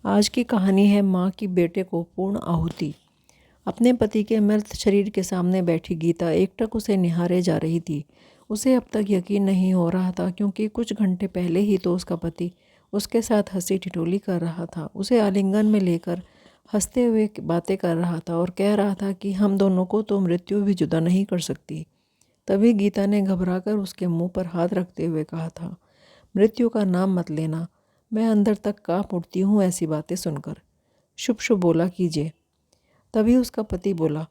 आज की कहानी है माँ की बेटे को पूर्ण आहुति। अपने पति के मृत शरीर के सामने बैठी गीता एकटक उसे निहारे जा रही थी। उसे अब तक यकीन नहीं हो रहा था, क्योंकि कुछ घंटे पहले ही तो उसका पति उसके साथ हंसी ठिठोली कर रहा था, उसे आलिंगन में लेकर हंसते हुए बातें कर रहा था और कह रहा था कि हम दोनों को तो मृत्यु भी जुदा नहीं कर सकती। तभी गीता ने घबराकर उसके मुंह पर हाथ रखते हुए कहा था, मृत्यु का नाम मत लेना, मैं अंदर तक कांप उठती हूँ ऐसी बातें सुनकर। शुभ शुभ बोला कीजिए। तभी उसका पति बोला,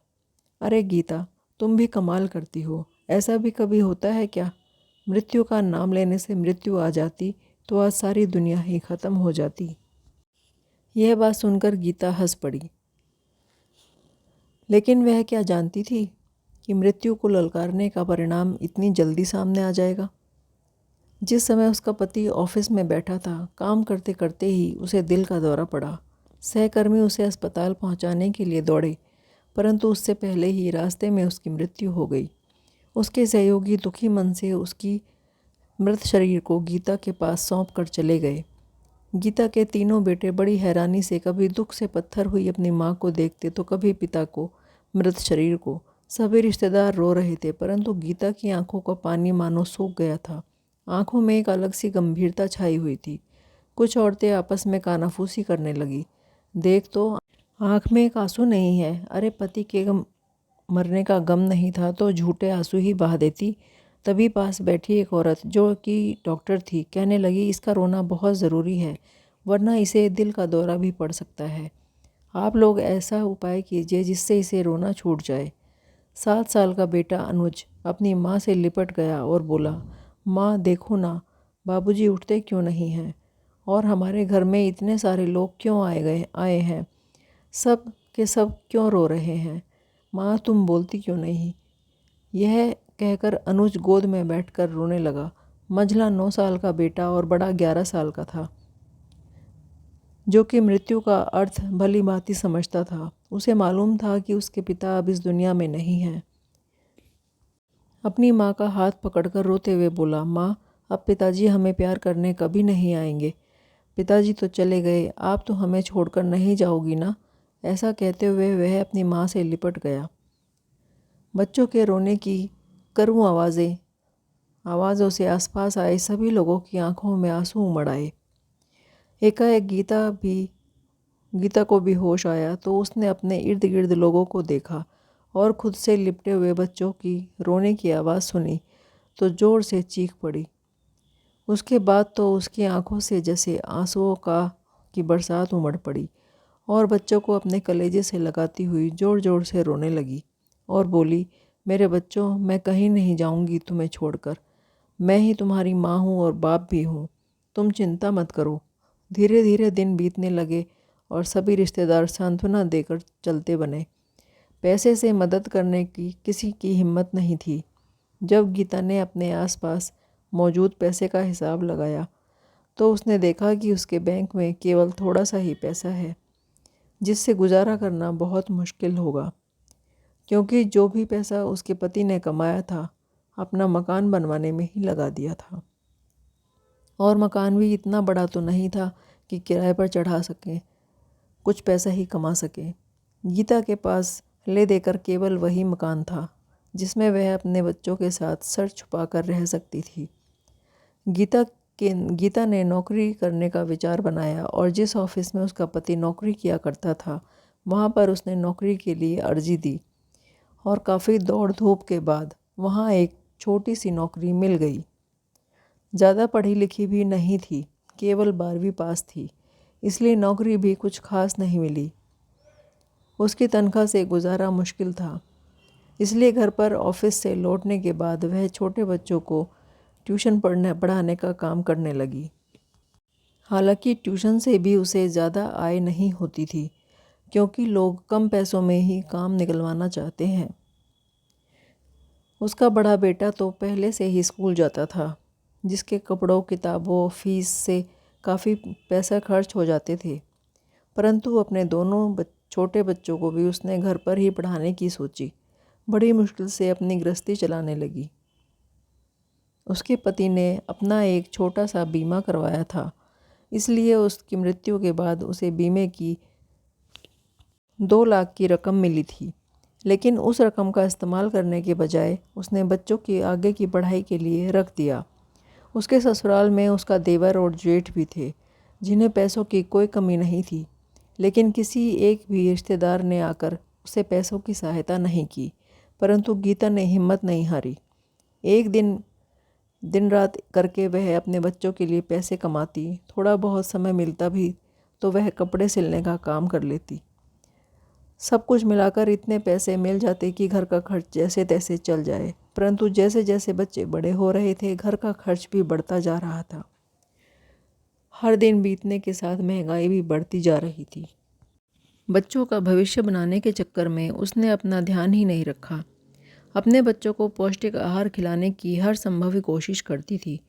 अरे गीता, तुम भी कमाल करती हो, ऐसा भी कभी होता है क्या? मृत्यु का नाम लेने से मृत्यु आ जाती तो आज सारी दुनिया ही खत्म हो जाती। यह बात सुनकर गीता हंस पड़ी, लेकिन वह क्या जानती थी कि मृत्यु को ललकारने का परिणाम इतनी जल्दी सामने आ जाएगा। जिस समय उसका पति ऑफिस में बैठा था, काम करते करते ही उसे दिल का दौरा पड़ा। सहकर्मी उसे अस्पताल पहुंचाने के लिए दौड़े, परंतु उससे पहले ही रास्ते में उसकी मृत्यु हो गई। उसके सहयोगी दुखी मन से उसकी मृत शरीर को गीता के पास सौंप कर चले गए। गीता के तीनों बेटे बड़ी हैरानी से कभी दुख से पत्थर हुई अपनी माँ को देखते तो कभी पिता को, मृत शरीर को। सभी रिश्तेदार रो रहे थे, परंतु गीता की आंखों का पानी मानो सूख गया था। आंखों में एक अलग सी गंभीरता छाई हुई थी। कुछ औरतें आपस में कानाफूसी करने लगी। देख तो, आंख में एक आंसू नहीं है। अरे पति के मरने का गम नहीं था तो झूठे आंसू ही बहा देती। तभी पास बैठी एक औरत, जो कि डॉक्टर थी, कहने लगी, इसका रोना बहुत ज़रूरी है, वरना इसे दिल का दौरा भी पड़ सकता है। आप लोग ऐसा उपाय कीजिए जिससे इसे रोना छूट जाए। 7 साल का बेटा अनुज अपनी माँ से लिपट गया और बोला, माँ देखो ना, बाबूजी उठते क्यों नहीं हैं, और हमारे घर में इतने सारे लोग क्यों आए हैं, सब के सब क्यों रो रहे हैं, माँ तुम बोलती क्यों नहीं? यह कहकर अनुज गोद में बैठकर रोने लगा। मंझला 9 साल का बेटा और बड़ा 11 साल का था, जो कि मृत्यु का अर्थ भली भांति समझता था। उसे मालूम था कि उसके पिता अब इस दुनिया में नहीं हैं। अपनी माँ का हाथ पकड़कर रोते हुए बोला, माँ अब पिताजी हमें प्यार करने कभी नहीं आएंगे। पिताजी तो चले गए, आप तो हमें छोड़कर नहीं जाओगी ना? ऐसा कहते हुए वह अपनी माँ से लिपट गया। बच्चों के रोने की करूँ आवाज़ों से आसपास आए सभी लोगों की आंखों में आंसू उमड़ आए। एकाएक गीता को भी होश आया तो उसने अपने इर्द गिर्द लोगों को देखा और खुद से लिपटे हुए बच्चों की रोने की आवाज़ सुनी तो ज़ोर से चीख पड़ी। उसके बाद तो उसकी आंखों से जैसे आंसुओं की बरसात उमड़ पड़ी और बच्चों को अपने कलेजे से लगाती हुई ज़ोर ज़ोर से रोने लगी और बोली, मेरे बच्चों, मैं कहीं नहीं जाऊंगी तुम्हें छोड़कर। मैं ही तुम्हारी माँ हूँ और बाप भी हूँ। तुम चिंता मत करो। धीरे धीरे दिन बीतने लगे और सभी रिश्तेदार सांत्वना देकर चलते बने। पैसे से मदद करने की किसी की हिम्मत नहीं थी। जब गीता ने अपने आसपास मौजूद पैसे का हिसाब लगाया तो उसने देखा कि उसके बैंक में केवल थोड़ा सा ही पैसा है, जिससे गुजारा करना बहुत मुश्किल होगा, क्योंकि जो भी पैसा उसके पति ने कमाया था अपना मकान बनवाने में ही लगा दिया था, और मकान भी इतना बड़ा तो नहीं था कि किराए पर चढ़ा सकें, कुछ पैसा ही कमा सके। गीता के पास ले देकर केवल वही मकान था जिसमें वह अपने बच्चों के साथ सर छुपाकर रह सकती थी। गीता ने नौकरी करने का विचार बनाया और जिस ऑफिस में उसका पति नौकरी किया करता था वहाँ पर उसने नौकरी के लिए अर्जी दी और काफ़ी दौड़ धूप के बाद वहाँ एक छोटी सी नौकरी मिल गई। ज़्यादा पढ़ी लिखी भी नहीं थी, केवल 12वीं पास थी, इसलिए नौकरी भी कुछ खास नहीं मिली। उसकी तनख्वाह से गुजारा मुश्किल था, इसलिए घर पर ऑफिस से लौटने के बाद वह छोटे बच्चों को ट्यूशन पढ़ाने का काम करने लगी। हालांकि ट्यूशन से भी उसे ज़्यादा आय नहीं होती थी, क्योंकि लोग कम पैसों में ही काम निकलवाना चाहते हैं। उसका बड़ा बेटा तो पहले से ही स्कूल जाता था, जिसके कपड़ों, किताबों, फीस से काफ़ी पैसा खर्च हो जाते थे, परंतु अपने दोनों छोटे बच्चों को भी उसने घर पर ही पढ़ाने की सोची। बड़ी मुश्किल से अपनी गृहस्थी चलाने लगी। उसके पति ने अपना एक छोटा सा बीमा करवाया था, इसलिए उसकी मृत्यु के बाद उसे बीमे की 2 लाख की रकम मिली थी। लेकिन उस रकम का इस्तेमाल करने के बजाय उसने बच्चों की आगे की पढ़ाई के लिए रख दिया। उसके ससुराल में उसका देवर और जेठ भी थे, जिन्हें पैसों की कोई कमी नहीं थी। लेकिन किसी एक भी रिश्तेदार ने आकर उसे पैसों की सहायता नहीं की। परंतु गीता ने हिम्मत नहीं हारी। एक दिन दिन रात करके वह अपने बच्चों के लिए पैसे कमाती। थोड़ा बहुत समय मिलता भी तो वह कपड़े सिलने का काम कर लेती। सब कुछ मिलाकर इतने पैसे मिल जाते कि घर का खर्च जैसे तैसे चल जाए। परंतु जैसे जैसे बच्चे बड़े हो रहे थे, घर का खर्च भी बढ़ता जा रहा था। हर दिन बीतने के साथ महंगाई भी बढ़ती जा रही थी। बच्चों का भविष्य बनाने के चक्कर में उसने अपना ध्यान ही नहीं रखा। अपने बच्चों को पौष्टिक आहार खिलाने की हर संभव कोशिश करती थी,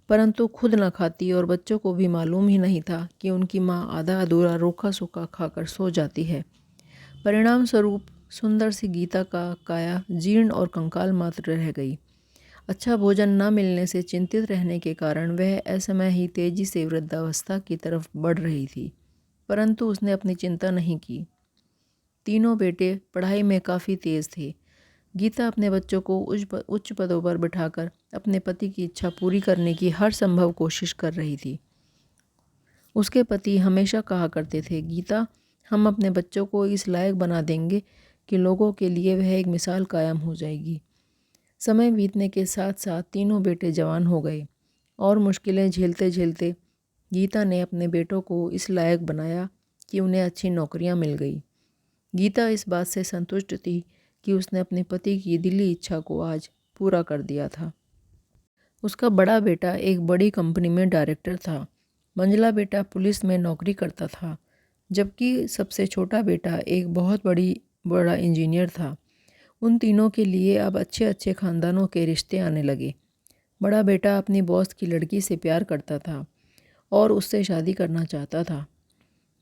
परंतु खुद न खाती और बच्चों को भी मालूम ही नहीं था कि उनकी माँ आधा अधूरा रूखा सूखा खाकर सो जाती है। परिणाम स्वरूप सुंदर सी गीता का काया जीर्ण और कंकाल मात्र रह गई। अच्छा भोजन न मिलने से चिंतित रहने के कारण वह असमय ही तेजी से वृद्धावस्था की तरफ बढ़ रही थी, परंतु उसने अपनी चिंता नहीं की। तीनों बेटे पढ़ाई में काफ़ी तेज थे। गीता अपने बच्चों को उच्च पदों पर बिठाकर अपने पति की इच्छा पूरी करने की हर संभव कोशिश कर रही थी। उसके पति हमेशा कहा करते थे, गीता, हम अपने बच्चों को इस लायक बना देंगे कि लोगों के लिए वह एक मिसाल कायम हो जाएगी। समय बीतने के साथ साथ तीनों बेटे जवान हो गए और मुश्किलें झेलते झेलते गीता ने अपने बेटों को इस लायक बनाया कि उन्हें अच्छी नौकरियां मिल गई। गीता इस बात से संतुष्ट थी कि उसने अपने पति की दिली इच्छा को आज पूरा कर दिया था। उसका बड़ा बेटा एक बड़ी कंपनी में डायरेक्टर था। मंझला बेटा पुलिस में नौकरी करता था, जबकि सबसे छोटा बेटा एक बहुत बड़ा इंजीनियर था। उन तीनों के लिए अब अच्छे अच्छे खानदानों के रिश्ते आने लगे। बड़ा बेटा अपनी बॉस की लड़की से प्यार करता था और उससे शादी करना चाहता था।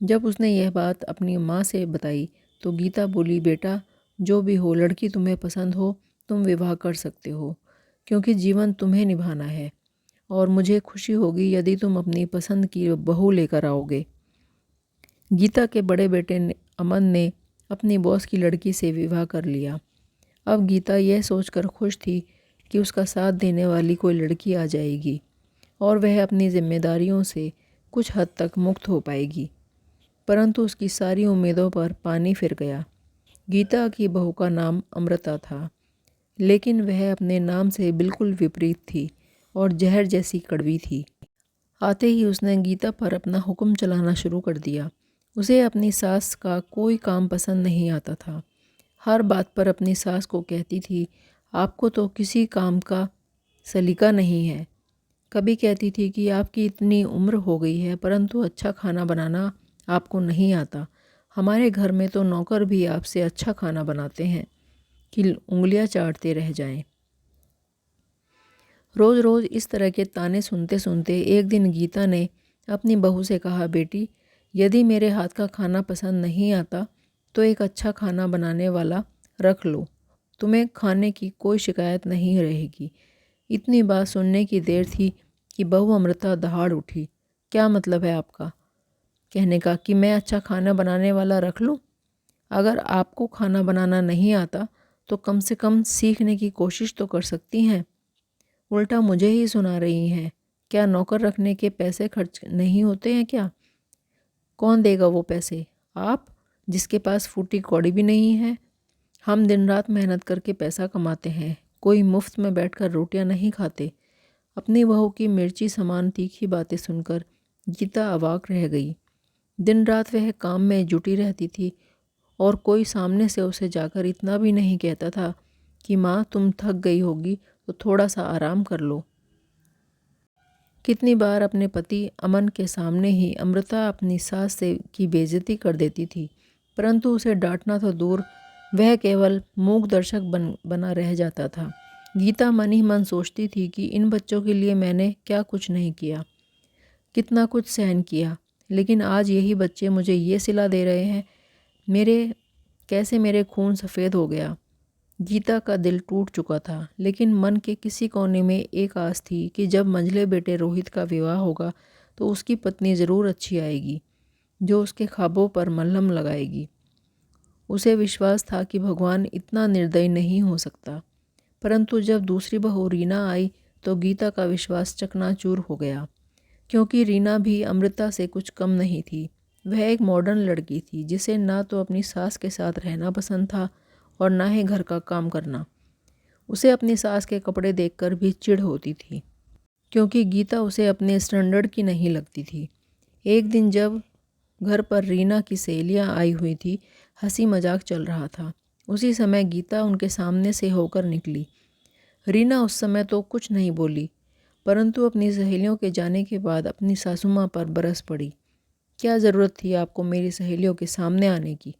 जब उसने यह बात अपनी माँ से बताई तो गीता बोली, बेटा, जो भी हो, लड़की तुम्हें पसंद हो तुम विवाह कर सकते हो, क्योंकि जीवन तुम्हें निभाना है और मुझे खुशी होगी यदि तुम अपनी पसंद की बहू लेकर आओगे। गीता के बड़े बेटे अमन ने अपनी बॉस की लड़की से विवाह कर लिया। अब गीता यह सोचकर खुश थी कि उसका साथ देने वाली कोई लड़की आ जाएगी और वह अपनी जिम्मेदारियों से कुछ हद तक मुक्त हो पाएगी। परंतु उसकी सारी उम्मीदों पर पानी फिर गया। गीता की बहू का नाम अमृता था, लेकिन वह अपने नाम से बिल्कुल विपरीत थी और जहर जैसी कड़वी थी। आते ही उसने गीता पर अपना हुक्म चलाना शुरू कर दिया। उसे अपनी सास का कोई काम पसंद नहीं आता था। हर बात पर अपनी सास को कहती थी, आपको तो किसी काम का सलीका नहीं है। कभी कहती थी कि आपकी इतनी उम्र हो गई है परंतु अच्छा खाना बनाना आपको नहीं आता। हमारे घर में तो नौकर भी आपसे अच्छा खाना बनाते हैं कि उंगलियां चाटते रह जाएं। रोज़ रोज़ इस तरह के ताने सुनते सुनते एक दिन गीता ने अपनी बहू से कहा, बेटी, यदि मेरे हाथ का खाना पसंद नहीं आता तो एक अच्छा खाना बनाने वाला रख लो, तुम्हें खाने की कोई शिकायत नहीं रहेगी। इतनी बात सुनने की देर थी कि बहू अमृता दहाड़ उठी। क्या मतलब है आपका कहने का कि मैं अच्छा खाना बनाने वाला रख लूं? अगर आपको खाना बनाना नहीं आता तो कम से कम सीखने की कोशिश तो कर सकती हैं। उल्टा मुझे ही सुना रही हैं। क्या नौकर रखने के पैसे खर्च नहीं होते हैं क्या? कौन देगा वो पैसे? आप, जिसके पास फूटी कौड़ी भी नहीं है। हम दिन रात मेहनत करके पैसा कमाते हैं, कोई मुफ्त में बैठकर रोटियां नहीं खाते। अपनी बहू की मिर्ची समान तीखी बातें सुनकर गीता अवाक रह गई। दिन रात वह काम में जुटी रहती थी और कोई सामने से उसे जाकर इतना भी नहीं कहता था कि माँ, तुम थक गई होगी तो थोड़ा सा आराम कर लो। कितनी बार अपने पति अमन के सामने ही अमृता अपनी सास से की बेइज्जती कर देती थी, परंतु उसे डांटना तो दूर, वह केवल मूक दर्शक बना रह जाता था। गीता मन ही मन सोचती थी कि इन बच्चों के लिए मैंने क्या कुछ नहीं किया, कितना कुछ सहन किया, लेकिन आज यही बच्चे मुझे ये सिला दे रहे हैं। कैसे मेरे खून सफ़ेद हो गया। गीता का दिल टूट चुका था, लेकिन मन के किसी कोने में एक आस थी कि जब मंझले बेटे रोहित का विवाह होगा तो उसकी पत्नी ज़रूर अच्छी आएगी, जो उसके ख्वाबों पर मलहम लगाएगी। उसे विश्वास था कि भगवान इतना निर्दयी नहीं हो सकता। परंतु जब दूसरी बहू रीना आई तो गीता का विश्वास चकनाचूर हो गया, क्योंकि रीना भी अमृता से कुछ कम नहीं थी। वह एक मॉडर्न लड़की थी जिसे ना तो अपनी सास के साथ रहना पसंद था और ना ही घर का काम करना। उसे अपनी सास के कपड़े देखकर भी चिढ़ होती थी, क्योंकि गीता उसे अपने स्टैंडर्ड की नहीं लगती थी। एक दिन जब घर पर रीना की सहेलियां आई हुई थी, हंसी मजाक चल रहा था। उसी समय गीता उनके सामने से होकर निकली। रीना उस समय तो कुछ नहीं बोली, परंतु अपनी सहेलियों के जाने के बाद अपनी सासू माँ पर बरस पड़ी। क्या ज़रूरत थी आपको मेरी सहेलियों के सामने आने की?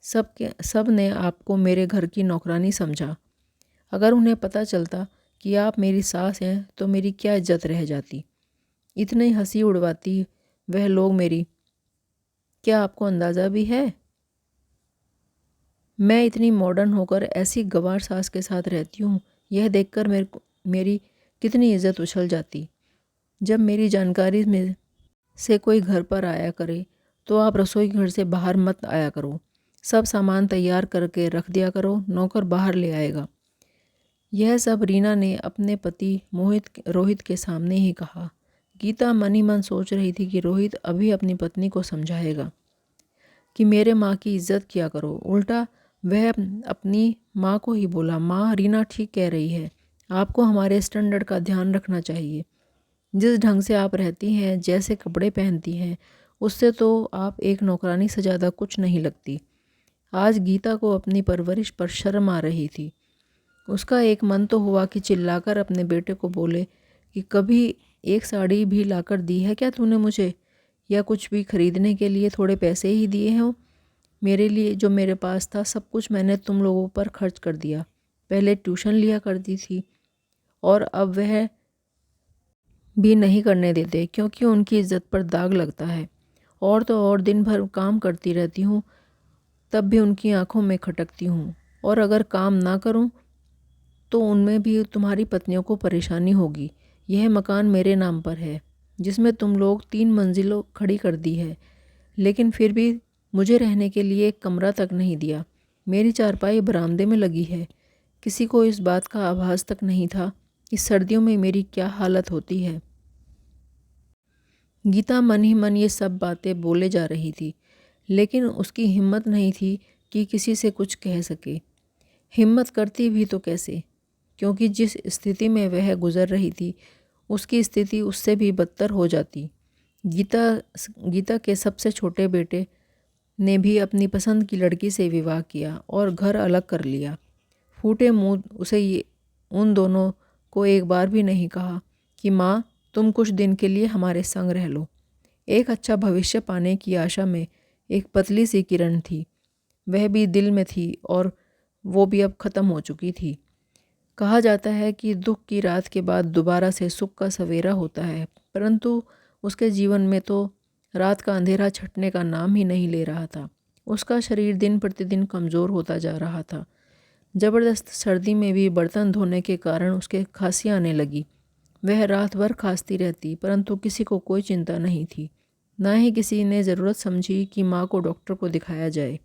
सब ने आपको मेरे घर की नौकरानी समझा। अगर उन्हें पता चलता कि आप मेरी सास हैं तो मेरी क्या इज्जत रह जाती। इतनी हंसी उड़वाती वह लोग मेरी। क्या आपको अंदाज़ा भी है मैं इतनी मॉडर्न होकर ऐसी गंवार सास के साथ रहती हूँ? यह देखकर मेरी कितनी इज्जत उछल जाती। जब मेरी जानकारी में से कोई घर पर आया करे तो आप रसोई घर से बाहर मत आया करो। सब सामान तैयार करके रख दिया करो, नौकर बाहर ले आएगा। यह सब रीना ने अपने पति रोहित के सामने ही कहा। गीता मन ही मन सोच रही थी कि रोहित अभी अपनी पत्नी को समझाएगा कि मेरे माँ की इज्जत किया करो। उल्टा वह अपनी माँ को ही बोला, माँ रीना ठीक कह रही है, आपको हमारे स्टैंडर्ड का ध्यान रखना चाहिए। जिस ढंग से आप रहती हैं, जैसे कपड़े पहनती हैं, उससे तो आप एक नौकरानी से ज़्यादा कुछ नहीं लगती। आज गीता को अपनी परवरिश पर शर्म आ रही थी। उसका एक मन तो हुआ कि चिल्लाकर अपने बेटे को बोले कि कभी एक साड़ी भी लाकर दी है क्या तूने मुझे, या कुछ भी खरीदने के लिए थोड़े पैसे ही दिए हो? मेरे लिए जो मेरे पास था सब कुछ मैंने तुम लोगों पर खर्च कर दिया। पहले ट्यूशन लिया करती थी और अब वह भी नहीं करने देते, क्योंकि उनकी इज्जत पर दाग लगता है। और तो और दिन भर काम करती रहती हूँ, तब भी उनकी आंखों में खटकती हूँ। और अगर काम ना करूँ तो उनमें भी तुम्हारी पत्नियों को परेशानी होगी। यह मकान मेरे नाम पर है, जिसमें तुम लोग 3 मंजिलों खड़ी कर दी है, लेकिन फिर भी मुझे रहने के लिए एक कमरा तक नहीं दिया। मेरी चारपाई बरामदे में लगी है। किसी को इस बात का आभास तक नहीं था कि सर्दियों में मेरी क्या हालत होती है। गीता मन ही मन ये सब बातें बोले जा रही थी, लेकिन उसकी हिम्मत नहीं थी कि किसी से कुछ कह सके। हिम्मत करती भी तो कैसे, क्योंकि जिस स्थिति में वह गुजर रही थी उसकी स्थिति उससे भी बदतर हो जाती। गीता के सबसे छोटे बेटे ने भी अपनी पसंद की लड़की से विवाह किया और घर अलग कर लिया। फूटे मुंह उसे उन दोनों को एक बार भी नहीं कहा कि माँ तुम कुछ दिन के लिए हमारे संग रह लो। एक अच्छा भविष्य पाने की आशा में एक पतली सी किरण थी, वह भी दिल में थी और वो भी अब ख़त्म हो चुकी थी। कहा जाता है कि दुख की रात के बाद दोबारा से सुख का सवेरा होता है, परंतु उसके जीवन में तो रात का अंधेरा छटने का नाम ही नहीं ले रहा था। उसका शरीर दिन प्रतिदिन कमज़ोर होता जा रहा था। ज़बरदस्त सर्दी में भी बर्तन धोने के कारण उसके खांसी आने लगी। वह रात भर खांसती रहती, परंतु किसी को कोई चिंता नहीं थी। ना ही किसी ने ज़रूरत समझी कि माँ को डॉक्टर को दिखाया जाए।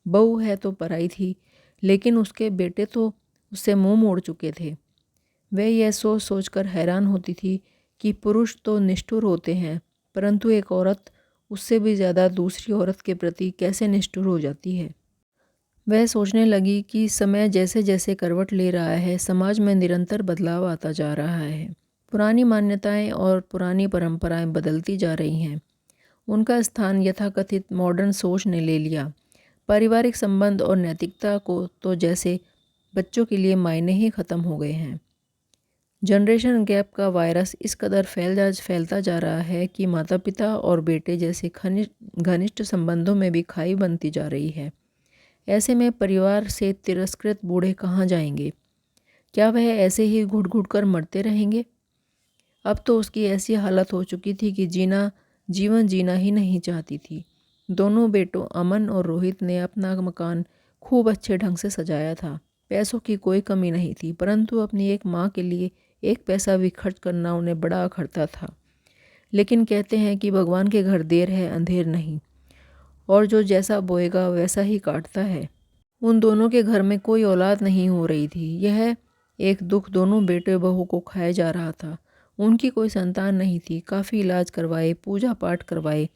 बहू है तो पराई थी, लेकिन उसके बेटे तो उससे मुंह मोड़ चुके थे। वह यह सोच सोचकर हैरान होती थी कि पुरुष तो निष्ठुर होते हैं, परंतु एक औरत उससे भी ज़्यादा दूसरी औरत के प्रति कैसे निष्ठुर हो जाती है। वह सोचने लगी कि समय जैसे जैसे करवट ले रहा है, समाज में निरंतर बदलाव आता जा रहा है। पुरानी मान्यताएं और पुरानी परंपराएं बदलती जा रही हैं। उनका स्थान यथाकथित मॉडर्न सोच ने ले लिया। पारिवारिक संबंध और नैतिकता को तो जैसे बच्चों के लिए मायने ही ख़त्म हो गए हैं। जनरेशन गैप का वायरस इस कदर फैलता जा रहा है कि माता पिता और बेटे जैसे घनिष्ठ संबंधों में भी खाई बनती जा रही है। ऐसे में परिवार से तिरस्कृत बूढ़े कहाँ जाएंगे? क्या वह ऐसे ही घुट घुट कर मरते रहेंगे? अब तो उसकी ऐसी हालत हो चुकी थी कि जीवन जीना ही नहीं चाहती थी। दोनों बेटों अमन और रोहित ने अपना मकान खूब अच्छे ढंग से सजाया था। पैसों की कोई कमी नहीं थी, परंतु अपनी एक माँ के लिए एक पैसा भी खर्च करना उन्हें बड़ा अखरता था। लेकिन कहते हैं कि भगवान के घर देर है अंधेर नहीं, और जो जैसा बोएगा वैसा ही काटता है। उन दोनों के घर में कोई औलाद नहीं हो रही थी। यह एक दुख दोनों बेटे बहू को खाए जा रहा था। उनकी कोई संतान नहीं थी। काफ़ी इलाज करवाए, पूजा पाठ करवाए,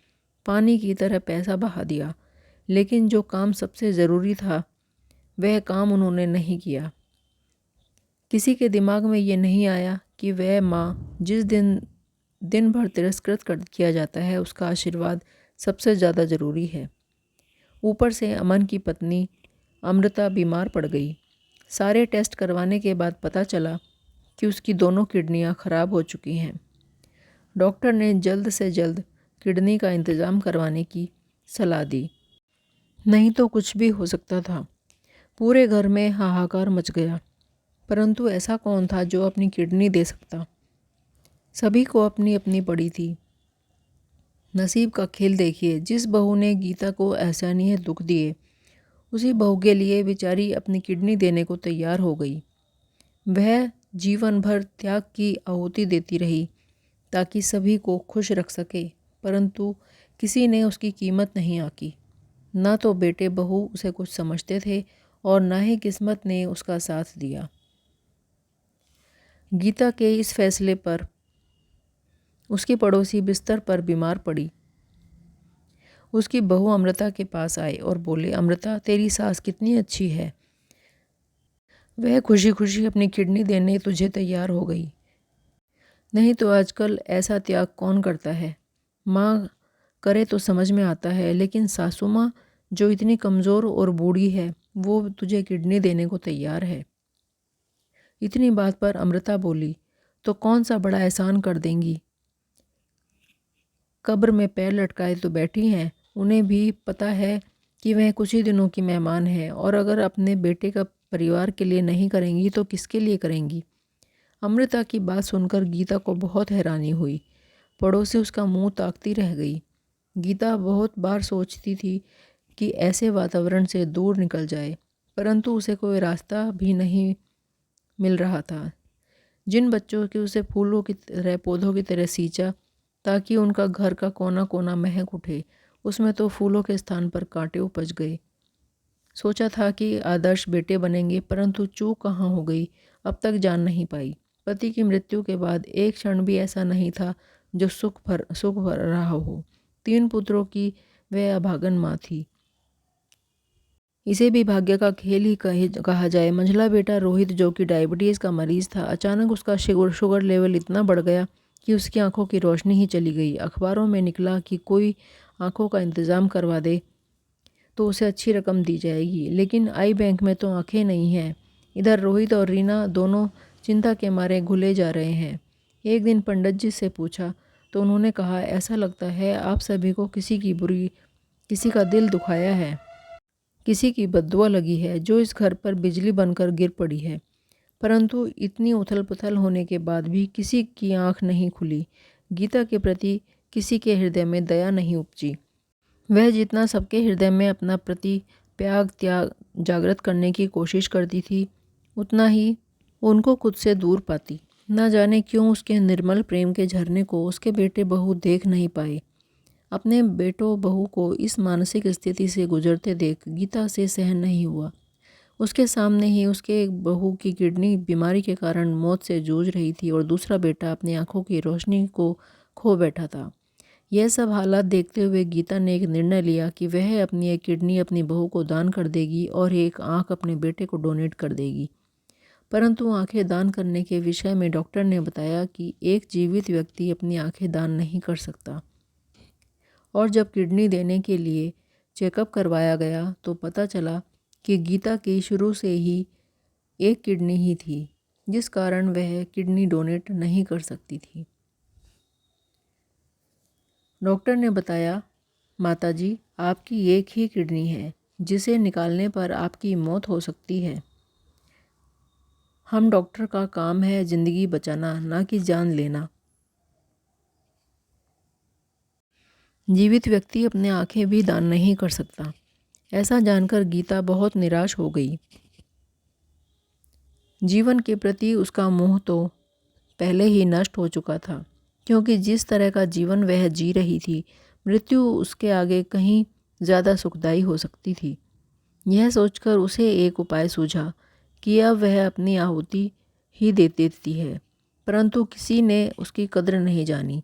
पानी की तरह पैसा बहा दिया, लेकिन जो काम सबसे ज़रूरी था वह काम उन्होंने नहीं किया। किसी के दिमाग में ये नहीं आया कि वह माँ जिस दिन भर तिरस्कृत किया जाता है, उसका आशीर्वाद सबसे ज़्यादा ज़रूरी है। ऊपर से अमन की पत्नी अमृता बीमार पड़ गई। सारे टेस्ट करवाने के बाद पता चला कि उसकी दोनों किडनियां खराब हो चुकी हैं। डॉक्टर ने जल्द से जल्द किडनी का इंतज़ाम करवाने की सलाह दी, नहीं तो कुछ भी हो सकता था। पूरे घर में हाहाकार मच गया, परंतु ऐसा कौन था जो अपनी किडनी दे सकता। सभी को अपनी अपनी पड़ी थी। नसीब का खेल देखिए, जिस बहू ने गीता को असहनीय दुख दिए, उसी बहू के लिए बेचारी अपनी किडनी देने को तैयार हो गई। वह जीवन भर त्याग की आहुति देती रही ताकि सभी को खुश रख सके, परंतु किसी ने उसकी कीमत नहीं आकी। ना तो बेटे बहू उसे कुछ समझते थे और ना ही किस्मत ने उसका साथ दिया। गीता के इस फैसले पर उसकी पड़ोसी बिस्तर पर बीमार पड़ी। उसकी बहू अमृता के पास आए और बोले, अमृता, तेरी सास कितनी अच्छी है। वह खुशी खुशी अपनी किडनी देने तुझे तैयार हो गई। नहीं तो आजकल ऐसा त्याग कौन करता है। माँ करे तो समझ में आता है, लेकिन सासू माँ जो इतनी कमज़ोर और बूढ़ी है, वो तुझे किडनी देने को तैयार है। इतनी बात पर अमृता बोली, तो कौन सा बड़ा एहसान कर देंगी। कब्र में पैर लटकाए तो बैठी हैं। उन्हें भी पता है कि वह कुछ ही दिनों की मेहमान है, और अगर अपने बेटे का परिवार के लिए नहीं करेंगी तो किसके लिए करेंगी। अमृता की बात सुनकर गीता को बहुत हैरानी हुई। पड़ोसी उसका मुंह ताकती रह गई। गीता बहुत बार सोचती थी कि ऐसे वातावरण से दूर निकल जाए, परंतु उसे कोई रास्ता भी नहीं मिल रहा था। जिन बच्चों के उसे फूलों की तरह, पौधों की तरह सींचा ताकि उनका घर का कोना कोना महक उठे, उसमें तो फूलों के स्थान पर कांटे उपज गए। सोचा था कि आदर्श बेटे बनेंगे, परंतु चूक कहाँ हो गई, अब तक जान नहीं पाई। पति की मृत्यु के बाद एक क्षण भी ऐसा नहीं था जो सुख भर रहा हो। 3 पुत्रों की वह अभागन माँ थी। इसे भी भाग्य का खेल ही कहा जाए। मंझला बेटा रोहित, जो कि डायबिटीज़ का मरीज़ था, अचानक उसका शुगर लेवल इतना बढ़ गया कि उसकी आंखों की रोशनी ही चली गई। अखबारों में निकला कि कोई आंखों का इंतज़ाम करवा दे तो उसे अच्छी रकम दी जाएगी, लेकिन आई बैंक में तो आंखें नहीं हैं। इधर रोहित और रीना दोनों चिंता के मारे घुले जा रहे हैं। एक दिन पंडित जी से पूछा तो उन्होंने कहा, ऐसा लगता है आप सभी को किसी का दिल दुखाया है, किसी की बद्दुआ लगी है जो इस घर पर बिजली बनकर गिर पड़ी है। परंतु इतनी उथल पुथल होने के बाद भी किसी की आंख नहीं खुली। गीता के प्रति किसी के हृदय में दया नहीं उपजी। वह जितना सबके हृदय में अपना प्रति त्याग जागृत करने की कोशिश करती थी, उतना ही उनको खुद से दूर पाती। न जाने क्यों उसके निर्मल प्रेम के झरने को उसके बेटे बहू देख नहीं पाए। अपने बेटों बहू को इस मानसिक स्थिति से गुजरते देख गीता से सहन नहीं हुआ। उसके सामने ही उसके एक बहू की किडनी बीमारी के कारण मौत से जूझ रही थी और दूसरा बेटा अपनी आंखों की रोशनी को खो बैठा था। यह सब हालात देखते हुए गीता ने एक निर्णय लिया कि वह अपनी एक किडनी अपनी बहू को दान कर देगी और एक आंख अपने बेटे को डोनेट कर देगी। परंतु आंखें दान करने के विषय में डॉक्टर ने बताया कि एक जीवित व्यक्ति अपनी आंखें दान नहीं कर सकता। और जब किडनी देने के लिए चेकअप करवाया गया तो पता चला कि गीता की शुरू से ही एक किडनी ही थी, जिस कारण वह किडनी डोनेट नहीं कर सकती थी। डॉक्टर ने बताया, माताजी, आपकी एक ही किडनी है, जिसे निकालने पर आपकी मौत हो सकती है। हम डॉक्टर का काम है जिंदगी बचाना, ना कि जान लेना। जीवित व्यक्ति अपने आंखें भी दान नहीं कर सकता। ऐसा जानकर गीता बहुत निराश हो गई। जीवन के प्रति उसका मोह तो पहले ही नष्ट हो चुका था। क्योंकि जिस तरह का जीवन वह जी रही थी, मृत्यु उसके आगे कहीं ज़्यादा सुखदायी हो सकती थी। यह सोचकर उसे एक उपाय सूझा कि अब वह अपनी आहुति ही दे देती है, परंतु किसी ने उसकी कद्र नहीं जानी।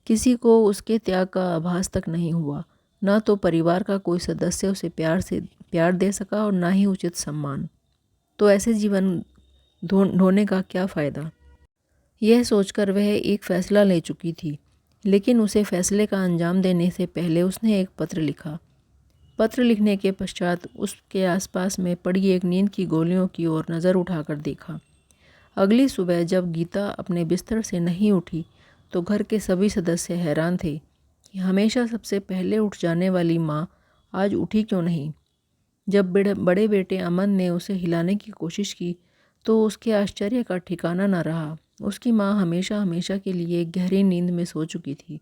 किसी को उसके त्याग का आभास तक नहीं हुआ। न तो परिवार का कोई सदस्य उसे प्यार दे सका और ना ही उचित सम्मान। तो ऐसे जीवन ढोने का क्या फ़ायदा। यह सोचकर वह एक फ़ैसला ले चुकी थी, लेकिन उसे फैसले का अंजाम देने से पहले उसने एक पत्र लिखा। पत्र लिखने के पश्चात उसके आसपास में पड़ी एक नींद की गोलियों की ओर नज़र उठाकर देखा। अगली सुबह जब गीता अपने बिस्तर से नहीं उठी तो घर के सभी सदस्य हैरान थे कि हमेशा सबसे पहले उठ जाने वाली माँ आज उठी क्यों नहीं। जब बड़े बेटे अमन ने उसे हिलाने की कोशिश की तो उसके आश्चर्य का ठिकाना न रहा। उसकी माँ हमेशा हमेशा के लिए गहरी नींद में सो चुकी थी।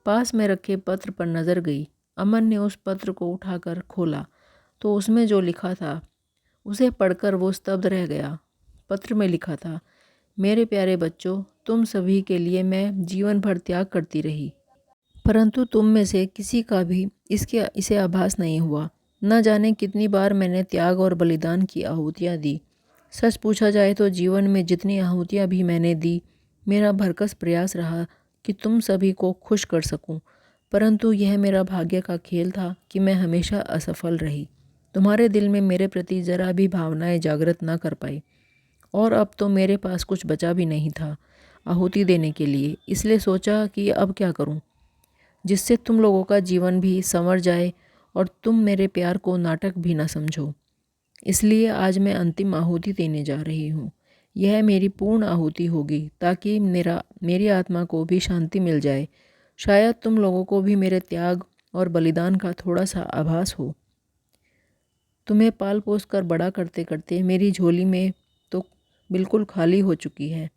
पास में रखे पत्र पर नज़र गई। अमन ने उस पत्र को उठाकर खोला तो उसमें जो लिखा था उसे पढ़कर वो स्तब्ध रह गया। पत्र में लिखा था, मेरे प्यारे बच्चों, तुम सभी के लिए मैं जीवन भर त्याग करती रही, परंतु तुम में से किसी का भी इसे आभास नहीं हुआ। न जाने कितनी बार मैंने त्याग और बलिदान की आहुतियाँ दी। सच पूछा जाए तो जीवन में जितनी आहुतियाँ भी मैंने दी, मेरा भरकस प्रयास रहा कि तुम सभी को खुश कर सकूं, परंतु यह मेरा भाग्य का खेल था कि मैं हमेशा असफल रही। तुम्हारे दिल में मेरे प्रति जरा भी भावनाएं जागृत न कर पाई, और अब तो मेरे पास कुछ बचा भी नहीं था आहुति देने के लिए। इसलिए सोचा कि अब क्या करूं, जिससे तुम लोगों का जीवन भी संवर जाए और तुम मेरे प्यार को नाटक भी ना समझो। इसलिए आज मैं अंतिम आहुति देने जा रही हूँ। यह मेरी पूर्ण आहुति होगी ताकि मेरी आत्मा को भी शांति मिल जाए। शायद तुम लोगों को भी मेरे त्याग और बलिदान का थोड़ा सा आभास हो। तुम्हें पाल पोस कर बड़ा करते करते मेरी झोली में तो बिल्कुल खाली हो चुकी है।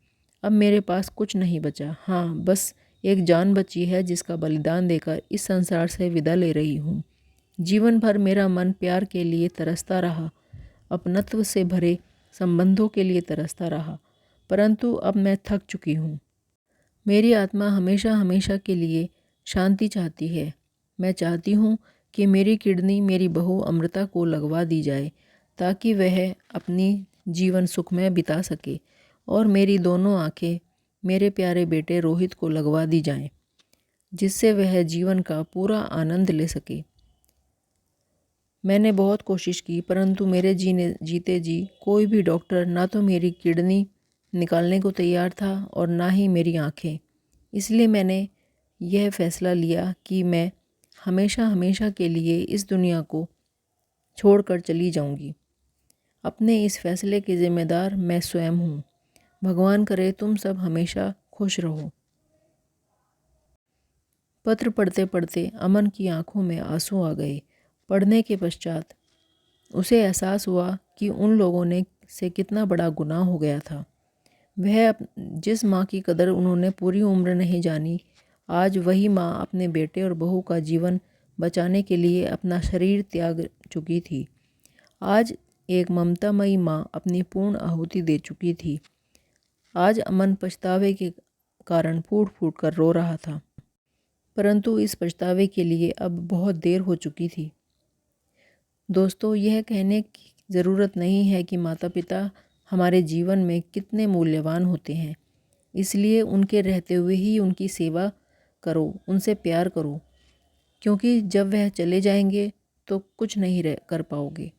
अब मेरे पास कुछ नहीं बचा। हाँ, बस एक जान बची है जिसका बलिदान देकर इस संसार से विदा ले रही हूँ। जीवन भर मेरा मन प्यार के लिए तरसता रहा, अपनत्व से भरे संबंधों के लिए तरसता रहा, परंतु अब मैं थक चुकी हूँ। मेरी आत्मा हमेशा हमेशा के लिए शांति चाहती है। मैं चाहती हूँ कि मेरी किडनी मेरी बहू अमृता को लगवा दी जाए ताकि वह अपनी जीवन सुखमय बिता सके, और मेरी दोनों आंखें मेरे प्यारे बेटे रोहित को लगवा दी जाएं, जिससे वह जीवन का पूरा आनंद ले सके। मैंने बहुत कोशिश की, परंतु मेरे जीते जी कोई भी डॉक्टर ना तो मेरी किडनी निकालने को तैयार था और ना ही मेरी आंखें। इसलिए मैंने यह फैसला लिया कि मैं हमेशा हमेशा के लिए इस दुनिया को छोड़कर चली जाऊंगी। अपने इस फैसले की जिम्मेदार मैं स्वयं हूँ। भगवान करे तुम सब हमेशा खुश रहो। पत्र पढ़ते पढ़ते अमन की आंखों में आंसू आ गए। पढ़ने के पश्चात उसे एहसास हुआ कि उन लोगों ने से कितना बड़ा गुनाह हो गया था। वह जिस माँ की कदर उन्होंने पूरी उम्र नहीं जानी, आज वही माँ अपने बेटे और बहू का जीवन बचाने के लिए अपना शरीर त्याग चुकी थी। आज एक ममतामयी माँ अपनी पूर्ण आहुति दे चुकी थी। आज अमन पछतावे के कारण फूट फूट कर रो रहा था, परंतु इस पछतावे के लिए अब बहुत देर हो चुकी थी। दोस्तों, यह कहने की ज़रूरत नहीं है कि माता पिता हमारे जीवन में कितने मूल्यवान होते हैं, इसलिए उनके रहते हुए ही उनकी सेवा करो, उनसे प्यार करो, क्योंकि जब वह चले जाएंगे तो कुछ नहीं कर पाओगे।